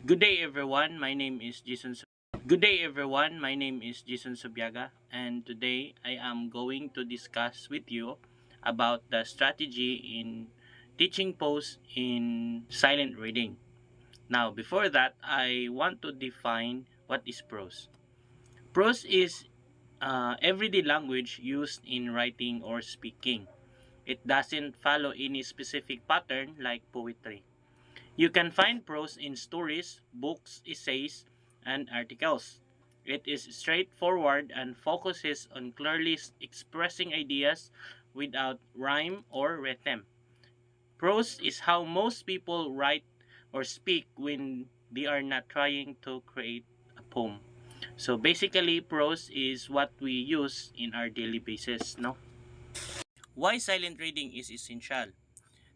Good day everyone. My name is Jason. Good day everyone. My name is Jason Subiaga, and today I am going to discuss with you about the strategy in teaching posts in silent reading. Now, before that, I want to define what is prose. Prose is everyday language used in writing or speaking. It doesn't follow any specific pattern like poetry. You can find prose in stories, books, essays, and articles. It is straightforward and focuses on clearly expressing ideas without rhyme or rhythm. Prose is how most people write or speak when they are not trying to create a poem. So basically, prose is what we use in our daily basis, no? Why silent reading is essential?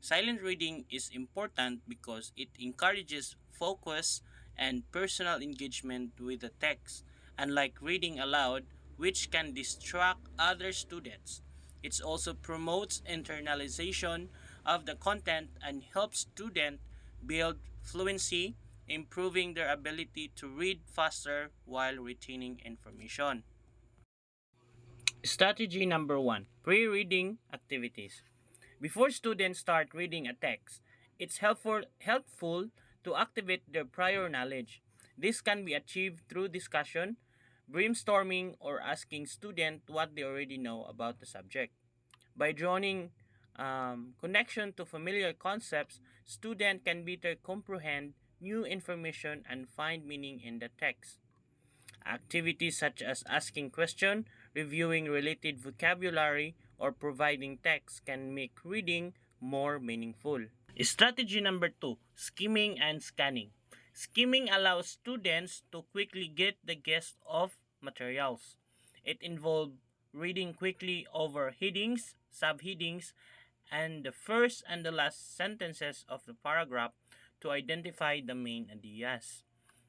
Silent reading is important because it encourages focus and personal engagement with the text, unlike reading aloud, which can distract other students. It also promotes internalization of the content and helps students build fluency, improving their ability to read faster while retaining information. Strategy number one, pre-reading activities. Before students start reading a text, it's helpful to activate their prior knowledge. This can be achieved through discussion, brainstorming, or asking students what they already know about the subject. By drawing connection to familiar concepts, students can better comprehend new information and find meaning in the text. Activities such as asking questions, reviewing related vocabulary, or providing text can make reading more meaningful. Strategy number two, skimming and scanning. Skimming allows students to quickly get the gist of materials. It involves reading quickly over headings, subheadings, and the first and the last sentences of the paragraph to identify the main ideas.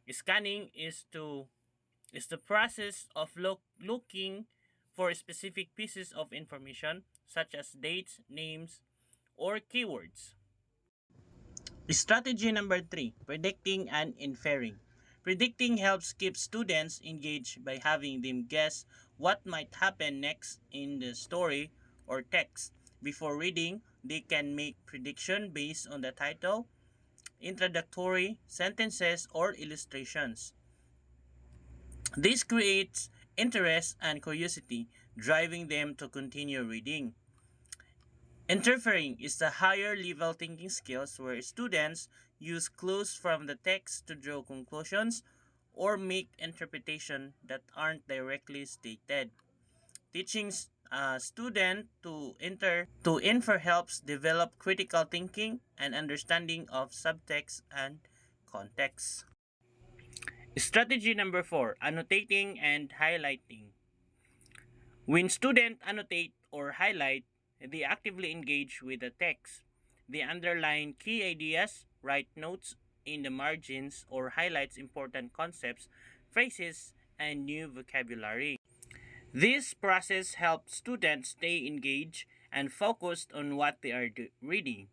Scanning is the process of looking for specific pieces of information such as dates, names, or keywords. Strategy number three, predicting and inferring. Predicting helps keep students engaged by having them guess what might happen next in the story or text. Before reading, they can make prediction based on the title, introductory sentences, or illustrations. This creates interest and curiosity, driving them to continue reading. Interfering is the higher level thinking skills where students use clues from the text to draw conclusions or make interpretations that aren't directly stated. Teaching a student to infer helps develop critical thinking and understanding of subtext and context. Strategy number four, annotating and highlighting. When students annotate or highlight, they actively engage with the text. They underline key ideas, write notes in the margins, or highlights important concepts, phrases, and new vocabulary. This process helps students stay engaged and focused on what they are reading.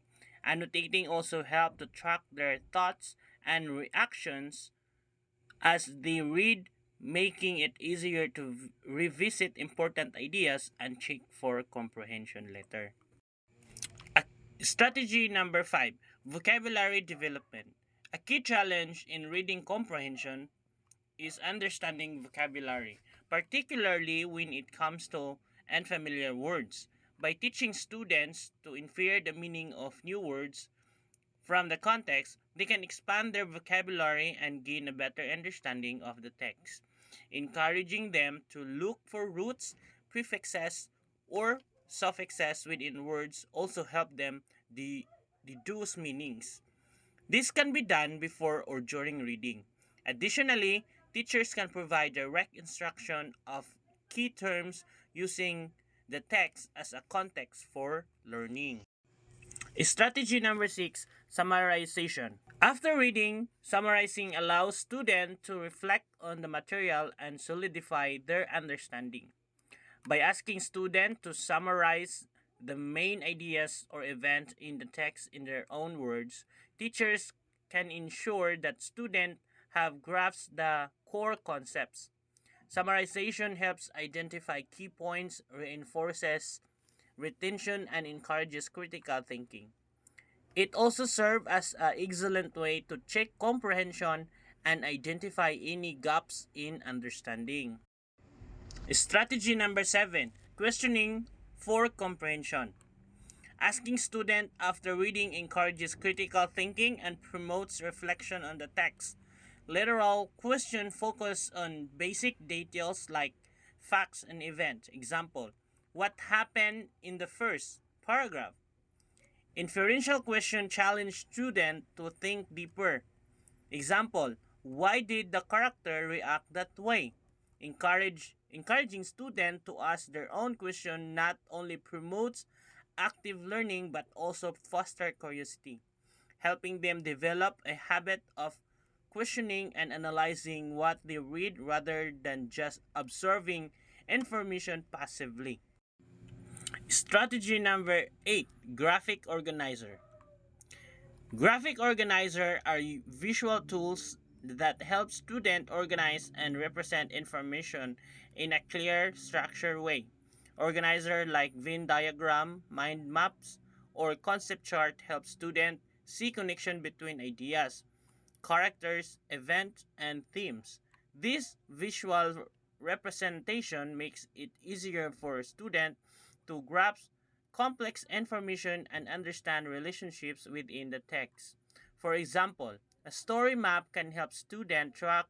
Annotating also helps to track their thoughts and reactions as they read, making it easier to revisit important ideas and check for comprehension later. Strategy number five, vocabulary development. A key challenge in reading comprehension is understanding vocabulary, particularly when it comes to unfamiliar words. By teaching students to infer the meaning of new words from the context, they can expand their vocabulary and gain a better understanding of the text. Encouraging them to look for roots, prefixes, or suffixes within words also help them deduce meanings. This can be done before or during reading. Additionally, teachers can provide direct instruction of key terms using the text as a context for learning. Strategy number six, summarization. After reading, summarizing allows students to reflect on the material and solidify their understanding. By asking students to summarize the main ideas or events in the text in their own words, teachers can ensure that students have grasped the core concepts. Summarization helps identify key points, reinforces retention, and encourages critical thinking. It also serves as an excellent way to check comprehension and identify any gaps in understanding. Strategy number 7, questioning for comprehension. Asking students after reading encourages critical thinking and promotes reflection on the text. Literal questions focus on basic details like facts and events. Example, what happened in the first paragraph? Inferential questions challenge students to think deeper. Example, why did the character react that way? Encouraging students to ask their own question not only promotes active learning but also foster curiosity, helping them develop a habit of questioning and analyzing what they read rather than just observing information passively. Strategy number 8, graphic organizer. Graphic organizer are visual tools that help students organize and represent information in a clear, structured way. Organizer like Venn diagram, mind maps, or concept chart help students see connection between ideas, characters, events, and themes. This visual representation makes it easier for students to grasp complex information and understand relationships within the text. For example, a story map can help students track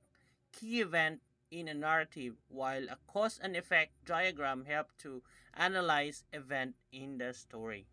key events in a narrative, while a cause and effect diagram help to analyze event in the story.